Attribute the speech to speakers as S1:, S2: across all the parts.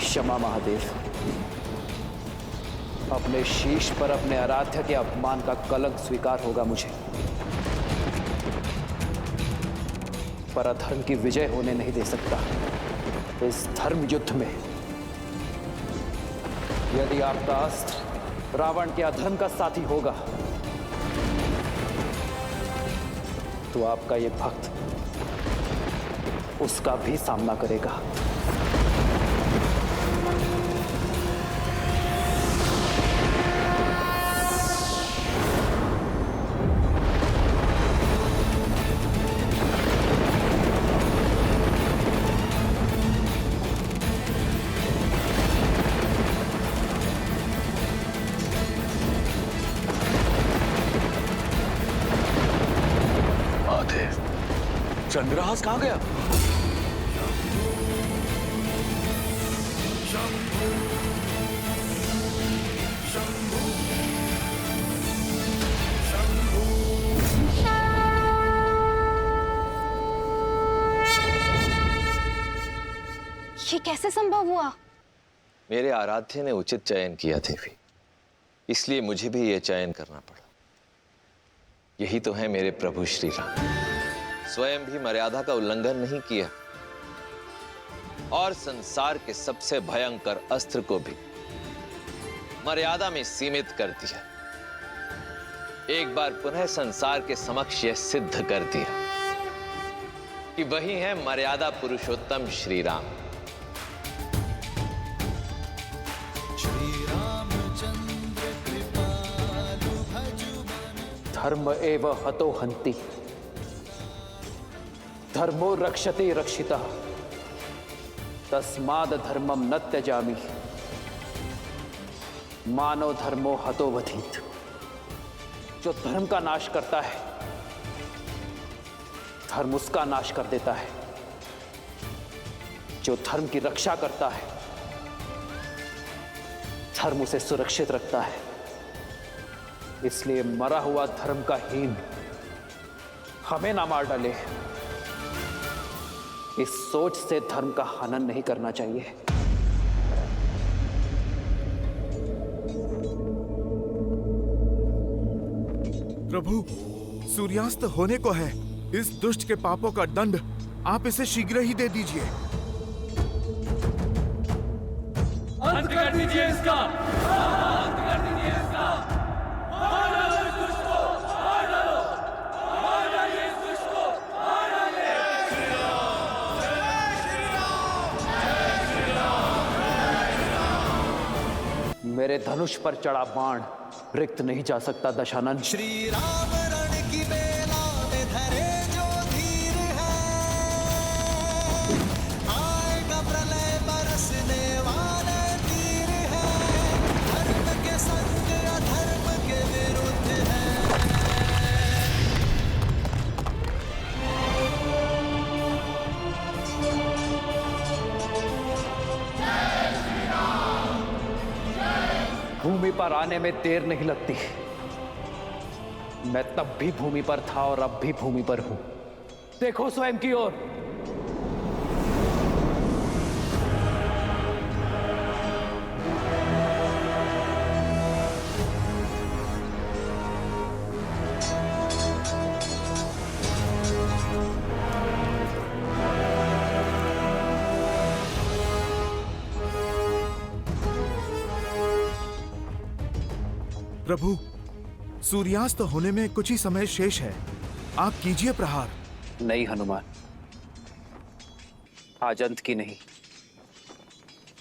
S1: क्षमा महादेव। अपने शीश पर अपने आराध्य के अपमान का कलंक स्वीकार होगा मुझे, पर अधर्म की विजय होने नहीं दे सकता इस धर्म युद्ध में। यदि आपका अस्त्र रावण के अधर्म का साथी होगा तो आपका ये भक्त उसका भी सामना करेगा।
S2: चंद्रहास कहां गया?
S3: ये कैसे संभव हुआ?
S4: मेरे आराध्य ने उचित चयन किया देवी, इसलिए मुझे भी यह चयन करना पड़ा। यही तो है मेरे प्रभु श्री राम, स्वयं भी मर्यादा का उल्लंघन नहीं किया और संसार के सबसे भयंकर अस्त्र को भी मर्यादा में सीमित कर दिया। एक बार पुनः संसार के समक्ष यह सिद्ध कर दिया कि वही है मर्यादा पुरुषोत्तम श्री राम।
S1: धर्म एव हतो हन्ति, धर्मो रक्षते रक्षितः, तस्माद् धर्मम न त्यजामि, मानव धर्मो हतो वधीत। जो धर्म का नाश करता है धर्म उसका नाश कर देता है, जो धर्म की रक्षा करता है धर्म उसे सुरक्षित रखता है। इसलिए मरा हुआ धर्म का हीन हमें ना मार डाले, इस सोच से धर्म का हनन नहीं करना चाहिए।
S5: प्रभु, सूर्यास्त होने को है। इस दुष्ट के पापों का दंड आप इसे शीघ्र ही दे दीजिए।
S6: अंत कर दीजिए इसका, अंत कर दीजिए इसका। मार डालो इस दुष्ट को, मार डालो, मार डालिए इस दुष्ट को, मार डालिए। जय श्री राम, जय श्री राम, जय श्री राम।
S1: मेरे धनुष पर चढ़ा बाण रिक्त नहीं जा सकता दशानन।
S7: श्री राम रण की बेला में धरे जो धीर है, आएगा प्रलय बरसने वाले तीर है, धर्म के संग अधर्म के विरुद्ध है।
S1: भूमि पर आने में देर नहीं लगती। मैं तब भी भूमि पर था और अब भी भूमि पर हूं। देखो स्वयं की ओर।
S5: प्रभु, सूर्यास्त होने में कुछ ही समय शेष है। आप कीजिए प्रहार।
S1: नहीं हनुमान, आज अंत की नहीं,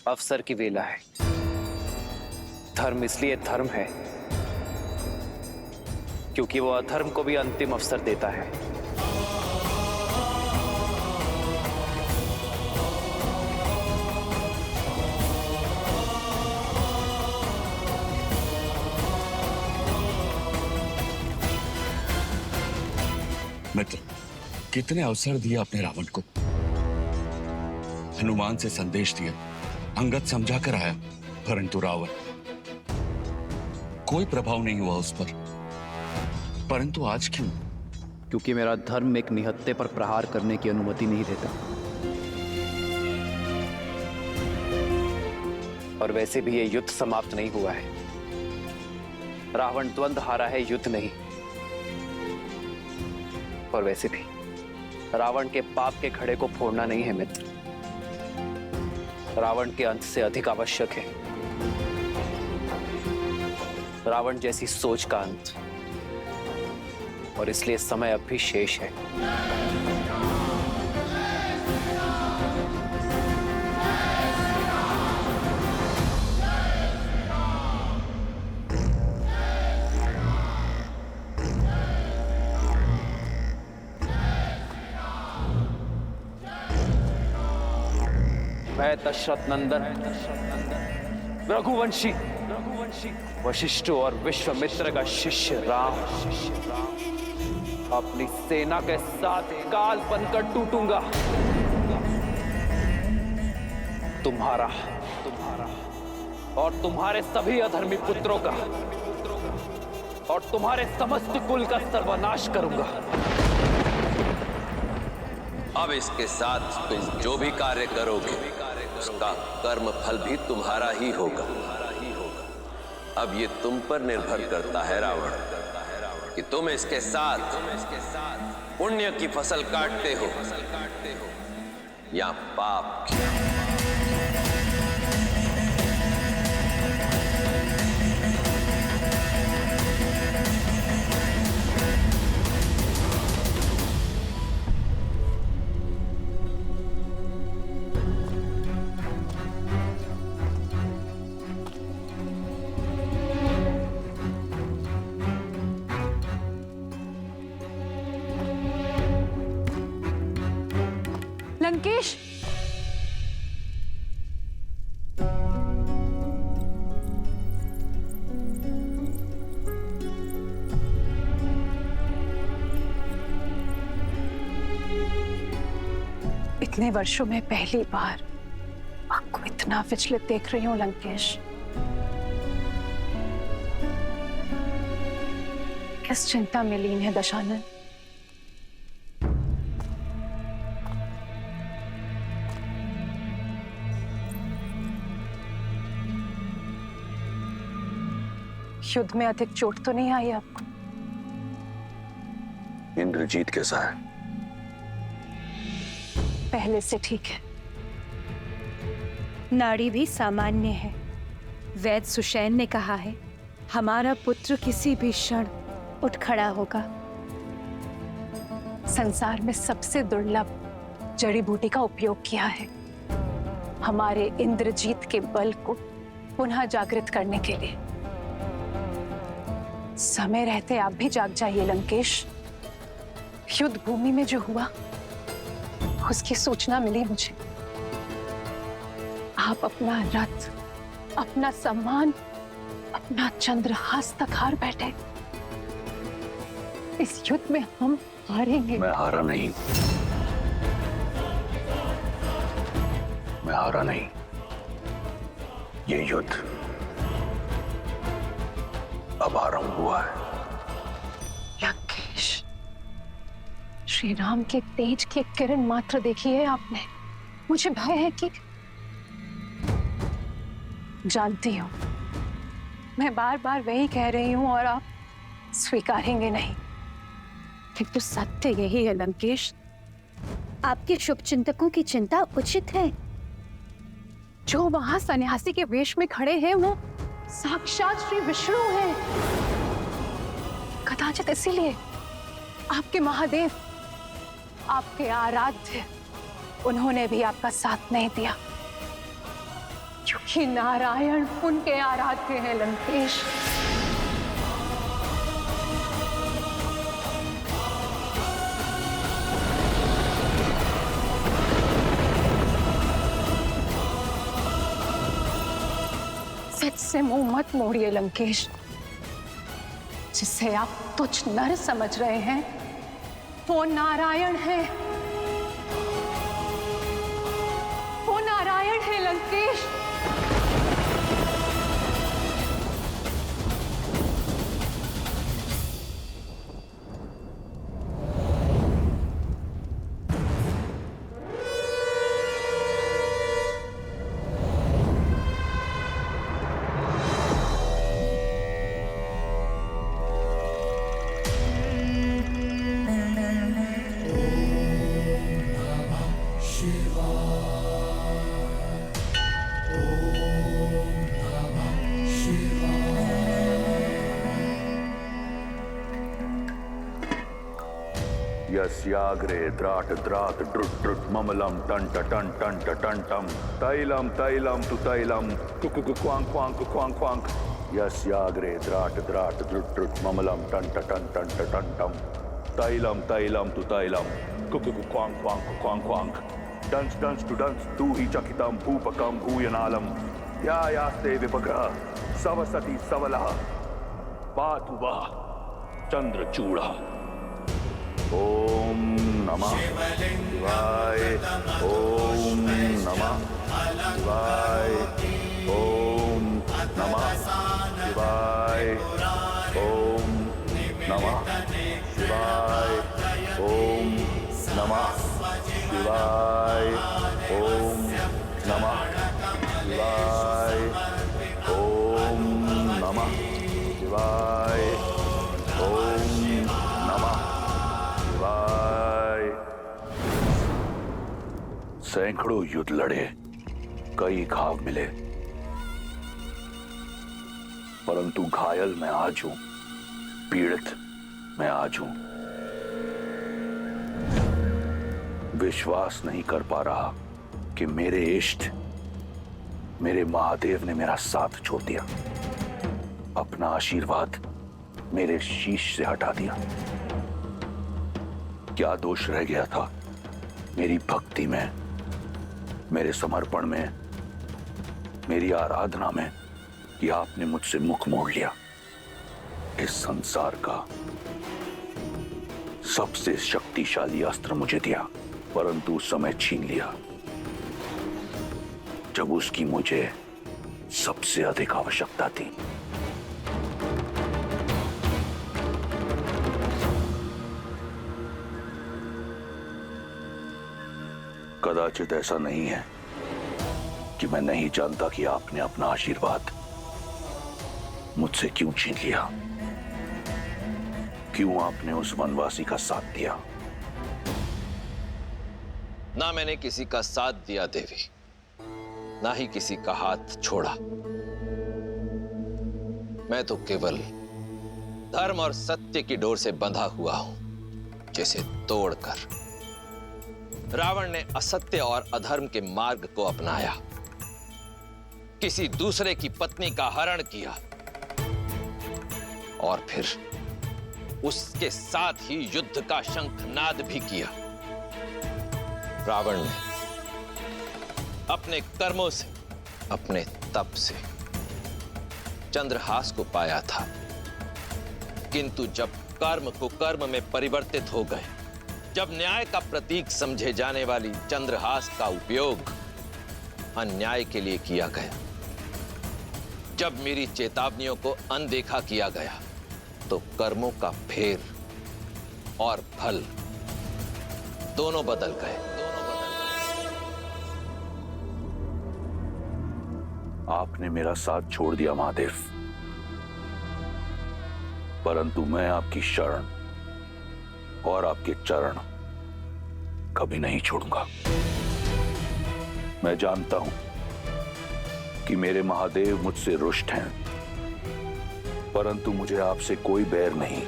S1: अवसर की वेला है। धर्म इसलिए धर्म है क्योंकि वो अधर्म को भी अंतिम अवसर देता है।
S2: मित्र, कितने अवसर दिए अपने रावण को। हनुमान से संदेश दिया, अंगद समझा कर आया, परंतु रावण, कोई प्रभाव नहीं हुआ उस पर। परंतु आज क्यों?
S1: क्योंकि मेरा धर्म एक निहत्थे पर प्रहार करने की अनुमति नहीं देता। और वैसे भी ये युद्ध समाप्त नहीं हुआ है। रावण द्वंद्व हारा है, युद्ध नहीं। और वैसे भी रावण के पाप के घड़े को फोड़ना नहीं है मित्र, रावण के अंत से अधिक आवश्यक है रावण जैसी सोच का अंत। और इसलिए समय अब भी शेष है। मैं दशरथ नंदन रघुवंशी वशिष्ठ और विश्वामित्र का शिष्य राम अपनी सेना के साथ काल बनकर टूटूंगा। तुम्हारा और तुम्हारे सभी अधर्मी पुत्रों का और तुम्हारे समस्त कुल का सर्वनाश करूंगा।
S4: अब इसके साथ तुम जो भी कार्य करोगे उसका कर्म फल भी तुम्हारा ही होगा। अब ये तुम पर निर्भर करता है रावण कि तुम इसके साथ पुण्य की फसल काटते हो या पाप की।
S3: लंकेश, इतने वर्षों में पहली बार आपको इतना विचलित देख रही हूं लंकेश। किस चिंता में लीन है दशानन? युद्ध में अधिक चोट तो नहीं आई आपको?
S2: इंद्रजीत कैसा है?
S3: पहले से ठीक है।
S8: नाड़ी भी सामान्य है। वैद्य सुषैन ने कहा है हमारा पुत्र किसी भी क्षण उठ खड़ा होगा।
S3: संसार में सबसे दुर्लभ जड़ी बूटी का उपयोग किया है हमारे इंद्रजीत के बल को पुनः जागृत करने के लिए। समय रहते आप भी जाग जाइए लंकेश। युद्ध भूमि में जो हुआ उसकी सूचना मिली मुझे। आप अपना रथ, अपना सम्मान, अपना चंद्रहास तक हार बैठे। इस युद्ध में हम हारेंगे।
S2: मैं हारा नहीं, मैं हारा नहीं। ये युद्ध अब आरंभ हुआ है।
S3: लंकेश, श्री राम के तेज की किरण मात्र देखी है आपने। मुझे भय है कि जानती हूं मैं बार बार वही कह रही हूं और आप स्वीकारेंगे नहीं।
S8: किंतु सत्य यही है लंकेश, आपके शुभ चिंतकों की चिंता उचित है।
S3: जो वहां सन्यासी के वेश में खड़े हैं वो साक्षात श्री विष्णु हैं। कदाचित इसीलिए आपके महादेव, आपके आराध्य, उन्होंने भी आपका साथ नहीं दिया, क्योंकि नारायण उनके आराध्य हैं लंकेश। सच से मुंह मत मोड़िए लंकेश। जिसे आप तुच्छ नर समझ रहे हैं वो नारायण है, वो नारायण है लंकेश।
S9: यस्याग्रे द्राट द्राट ड्रुट ड्रुट ममलम टन टन टन टन टम तैलम तैलम तु तैलम कुकु क्वांग क्वांग क्वांग क्वांग यस्याग्रे द्राट द्राट ड्रुट ड्रुट ममलम टन टन टम तैलम तैलम तु तैलम कुकु क्वांग क्वांग क्वांग क्वांग डंस डंस टू डंस तू ही चकितम भूपकम भूयनालम या यास्ते विपग्रह सवसति सवलः पातु वः चंद्रचूड़ा। ओम नमः शिवाय। ओम नमः शिवाय। ओम नमः शिवाय। ओम नमः शिवाय। ओम नमः शिवाय। ओम नमः शिवाय। ओम नमः शिवाय। ओम नमः शिवाय। सैकड़ों युद्ध लड़े, कई घाव मिले, परंतु घायल मैं आज हूं, पीड़ित मैं आज हूं। विश्वास नहीं कर पा रहा कि मेरे इष्ट, मेरे महादेव ने मेरा साथ छोड़ दिया, अपना आशीर्वाद मेरे शीश से हटा दिया। क्या दोष रह गया था मेरी भक्ति में, मेरे समर्पण में, मेरी आराधना में कि आपने मुझसे मुख मोड़ लिया। इस संसार का सबसे शक्तिशाली अस्त्र मुझे दिया, परंतु समय छीन लिया जब उसकी मुझे सबसे अधिक आवश्यकता थी। कदाचित ऐसा नहीं है कि मैं नहीं जानता कि आपने अपना आशीर्वाद मुझसे क्यों छीन लिया, क्यों आपने उस वनवासी का साथ दिया।
S4: ना मैंने किसी का साथ दिया देवी, ना ही किसी का हाथ छोड़ा। मैं तो केवल धर्म और सत्य की डोर से बंधा हुआ हूं, जिसे तोड़कर रावण ने असत्य और अधर्म के मार्ग को अपनाया, किसी दूसरे की पत्नी का हरण किया और फिर उसके साथ ही युद्ध का शंखनाद भी किया। रावण ने अपने कर्मों से, अपने तप से चंद्रहास को पाया था, किंतु जब कर्म कुकर्म में परिवर्तित हो गए, जब न्याय का प्रतीक समझे जाने वाली चंद्रहास का उपयोग अन्याय के लिए किया गया, जब मेरी चेतावनियों को अनदेखा किया गया, तो कर्मों का फेर और फल दोनों बदल गए।
S9: आपने मेरा साथ छोड़ दिया महादेव, परंतु मैं आपकी शरण और आपके चरण कभी नहीं छोड़ूंगा। मैं जानता हूं कि मेरे महादेव मुझसे रुष्ट हैं, परंतु मुझे आपसे कोई बैर नहीं।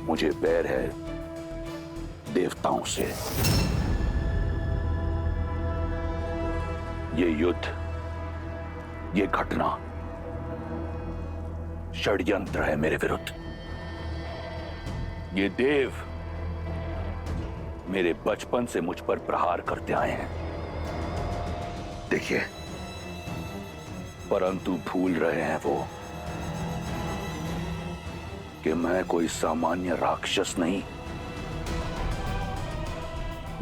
S9: मुझे बैर है देवताओं से। ये युद्ध, ये घटना षड्यंत्र है मेरे विरुद्ध। ये देव मेरे बचपन से मुझ पर प्रहार करते आए हैं, देखिए, परंतु भूल रहे हैं वो कि मैं कोई सामान्य राक्षस नहीं,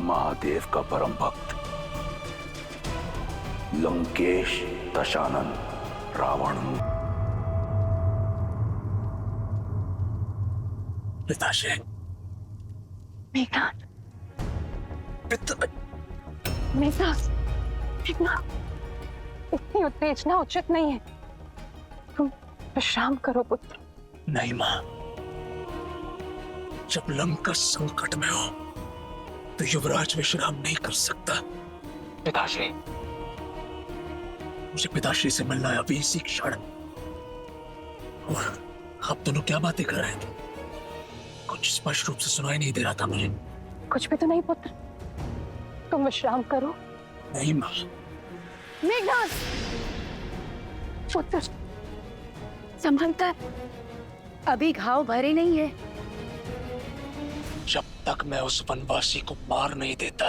S9: महादेव का परम भक्त लंकेश दशानन रावण हूं।
S6: पिताश्री,
S3: मेघनाथ, मेघनाथ, मेघनाथ, इतनी उत्तेजना उचित नहीं है। तुम विश्राम करो पुत्र।
S6: नहीं मां, जब लंका संकट में हो तो युवराज विश्राम नहीं कर सकता। पिताश्री, मुझे पिताश्री से मिलना है अभी इसी क्षण। और आप दोनों क्या बातें कर रहे थे? कुछ स्पष्ट रूप से सुनाई नहीं दे रहा था मुझे।
S3: कुछ भी तो नहीं पुत्र, तुम विश्राम करो।
S6: नहीं माँ।
S3: मेघनाद, पुत्र संभलता है,
S8: अभी घाव भरे नहीं है।
S6: जब तक मैं उस वनवासी को मार नहीं देता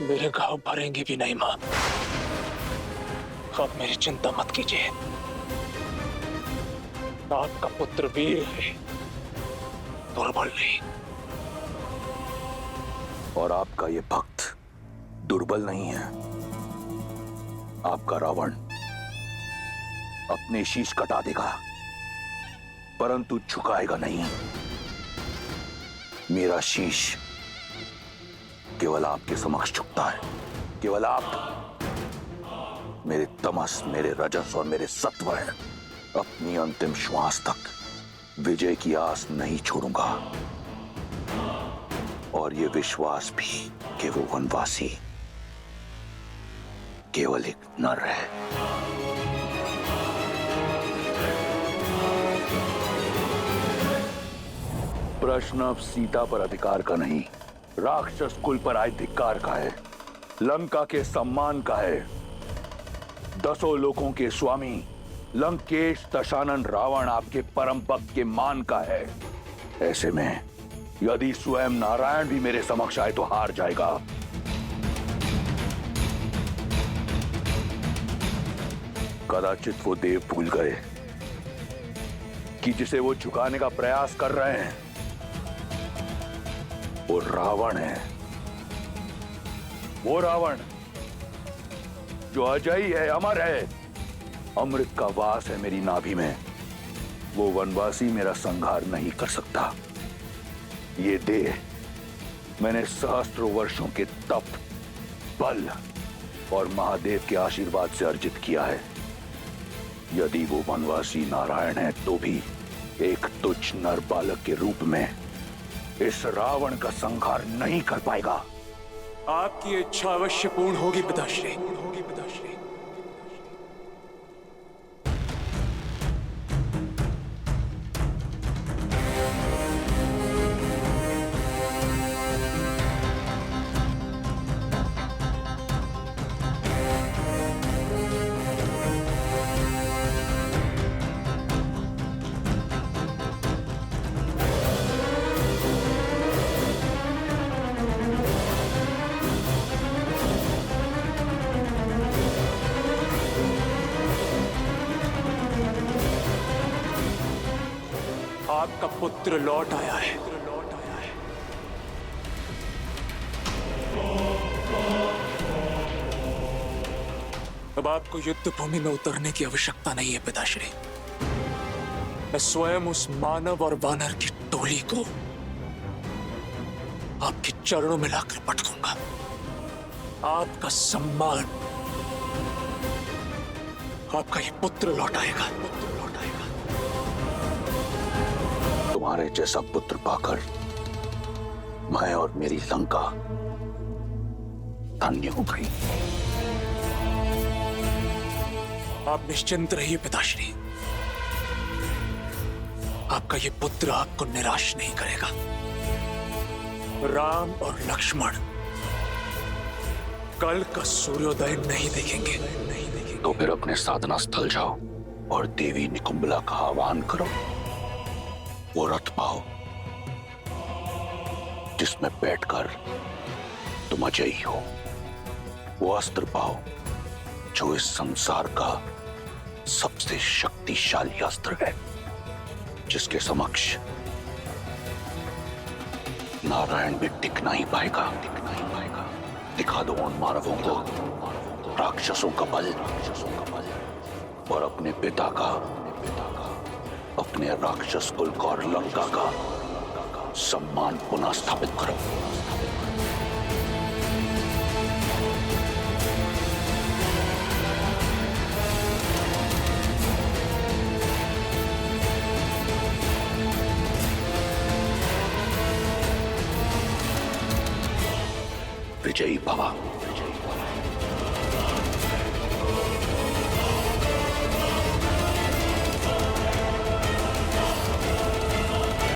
S6: मेरे घाव भरेंगे भी नहीं माँ। आप मेरी चिंता मत कीजिए, आपका पुत्र वीर है, दुर्बल नहीं।
S9: और आपका ये भक्त दुर्बल नहीं है। आपका रावण अपने शीश कटा देगा परंतु झुकाएगा नहीं। मेरा शीश केवल आपके समक्ष झुकता है। केवल आप मेरे तमस, मेरे रजस और मेरे सत्व हैं। अपनी अंतिम श्वास तक विजय की आस नहीं छोड़ूंगा। और ये विश्वास भी कि वो वनवासी केवल एक नर है। प्रश्न अब सीता पर अधिकार का नहीं, राक्षस कुल पर आए धिक्कार का है, लंका के सम्मान का है। 10 लोकों के स्वामी लंकेश दशानन रावण आपके परम भक्त के मान का है। ऐसे में यदि स्वयं नारायण भी मेरे समक्ष आए तो हार जाएगा। कदाचित वो देव भूल गए कि जिसे वो झुकाने का प्रयास कर रहे हैं वो रावण है। वो रावण जो अजयी है, अमर है, अमृत का वास है मेरी नाभि में। वो वनवासी मेरा संहार नहीं कर सकता। ये देह मैंने सहस्त्रों वर्षों के तप, बल और महादेव के आशीर्वाद से अर्जित किया है। यदि वो वनवासी नारायण है तो भी एक तुच्छ नर बालक के रूप में इस रावण का संहार नहीं कर पाएगा।
S6: आपकी इच्छा अवश्य पूर्ण होगी पिताश्री। आपका पुत्र लौट आया है। अब आपको युद्ध भूमि में उतरने की आवश्यकता नहीं है पिताश्री। मैं स्वयं उस मानव और वानर की टोली को आपके चरणों में लाकर पटकूंगा। आपका सम्मान, आपका ये पुत्र लौट आएगा।
S9: तुम्हारे जैसा पुत्र पाकर मैं और मेरी लंका धन्य हो गई।
S6: आप निश्चिंत रहिए पिताश्री, आपका ये पुत्र आपको निराश नहीं करेगा। राम और लक्ष्मण कल का सूर्योदय नहीं देखेंगे।
S9: तो फिर अपने साधना स्थल जाओ और देवी निकुंबला का आह्वान करो। वो रथ पाओ जिसमें बैठकर तुम अजयी हो। वो अस्त्र पाओ जो इस संसार का सबसे शक्तिशाली अस्त्र है, जिसके समक्ष नारायण भी टिक नहीं पाएगा। दिखा दो उन मानवों को राक्षसों का बल और अपने पिता का, अपने राक्षस कुल और लंका का सम्मान पुनः स्थापित करो। विजयी भवा।